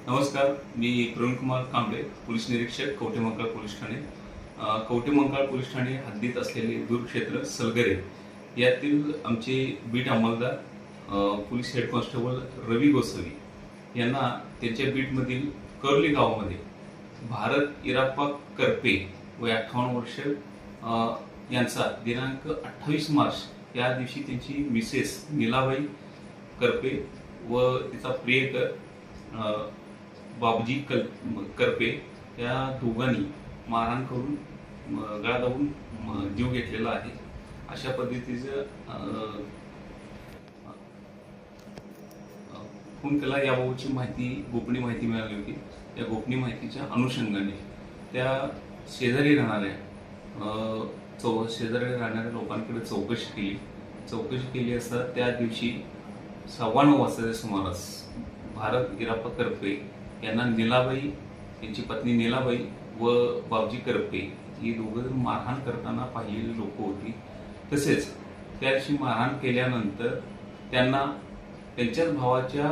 नमस्कार, मी प्रवीणकुमार कांबळे, पोलीस निरीक्षक, Kavathemahankal police Thane. Kavathemahankal police Thane हद्दीत असलेले दूरक्षेत्र सलगरे यातील आमचे बीट अंमलदार पोलीस हेड कॉन्स्टेबल रवी गोसावी यांना त्यांच्या बीटमधील कर्ली गावामध्ये भारत इराप्पा करपे व 58 वर्ष यांचा दिनांक 28 मार्च या दिवशी त्यांची मिसेस नीलाबाई करपे व तिचा प्रियकर बाबूजी करपे या दोघांनी मारहाण करून गळा दाबून जीव घेतलेला आहे. अशा पद्धतीचं खून केला याबाबतची माहिती गोपनीय माहिती मिळाली होती. या गोपनीय माहितीच्या अनुषंगाने त्या शेजारी राहणाऱ्या लोकांकडे चौकशी केली असता त्या दिवशी 9:15 वाजताच्या सुमारास भारत इराप्पा करपे यांना नीलाबाई, त्यांची पत्नी नीलाबाई व बाबजी करपे ही दोघं मारहाण करताना पाहिलेली लोक होती. तसेच त्या दिवशी मारहाण केल्यानंतर त्यांना त्यांच्याच भावाच्या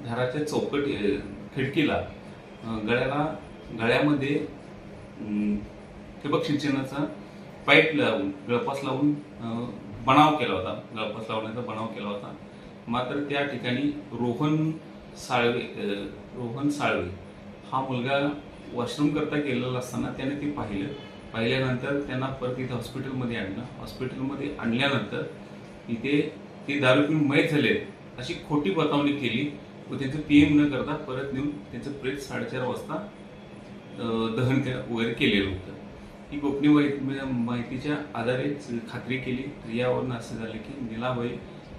घराच्या खिडकीला गळ्यामध्ये ठिबक सिंचनाचा पाईप लावून गळफास लावून गळफास लावण्याचा बनाव केला होता. मात्र त्या ठिकाणी रोहन साळवे हा मुलगा वॉशरूम करता गेलेला असताना त्याने ते पाहिल्यानंतर त्यांना परत इथे हॉस्पिटलमध्ये आणल्यानंतर इथे ते दारू पिऊन मयत झाले अशी खोटी बतावणी केली व त्यांचं पीएम न करता परत नेऊन त्यांचं प्रेत 4:30 वाजता दहन वगैरे केलेलं होतं. ही गोपनीय माहितीच्या आधारे खात्री केली. यावरून असं झालं की नीलाबाई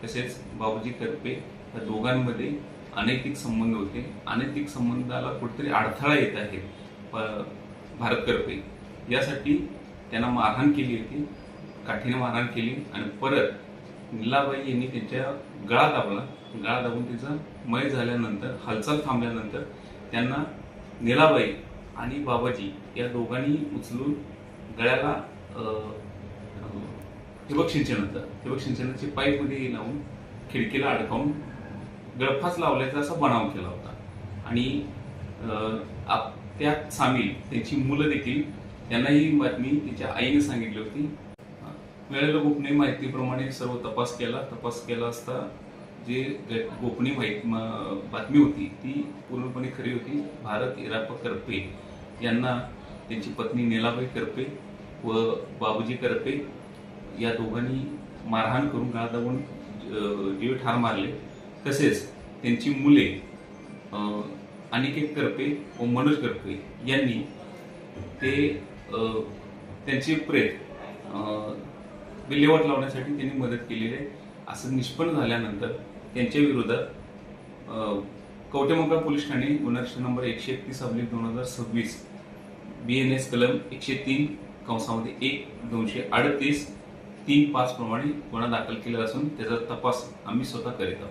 तसेच बाबूजी करपे या दोघांमध्ये अनैतिक संबंध होते. अनैतिक संबंधाला कुठेतरी अडथळा येत आहे. भारत करपे यासाठी त्यांना मारहाण केली होती, काठीने मारहाण केली आणि परत नीलाबाई यांनी त्यांच्या गळा दाबून तिचा मय झाल्यानंतर हालचाल थांबल्यानंतर त्यांना नीलाबाई आणि बाबाजी या दोघांनी उचलून गळ्याला ठिबक सिंचनाचे पाईप मध्ये लावून खिडकीला अडकावून गळफास लावल्याचा असा बनाव केला होता. आणि त्यात सामील त्यांची मुलं देखील त्यांना ही बातमी तिच्या आईने सांगितली होती. मिळालेल्या गोपनीय माहितीप्रमाणे सर्व तपास केला असता जे गोपनीय बातमी होती ती पूर्णपणे खरी होती. भारत इराप्पा करपे यांना त्यांची पत्नी नीलाबाई करपे व बाबूजी करपे या दोघांनी मारहाण करून गळा दाबून जीव ठार मारले. तसेच त्यांची मुले अनिकेत करपे व मनोज करपे यांनी त्यांचे प्रेत विल्हेवाट लावण्यासाठी त्यांनी मदत केलेली आहे. असं निष्पन्न झाल्यानंतर त्यांच्या विरोधात कवठेमहांकाळ पोलीस ठाणे गुन्हा रजिस्टर नंबर 131/2026 BNS कलम 103(1) 238 3-5 प्रमाणे गुन्हा दाखल केलेला असून त्याचा तपास आम्ही स्वतः करीत आहोत.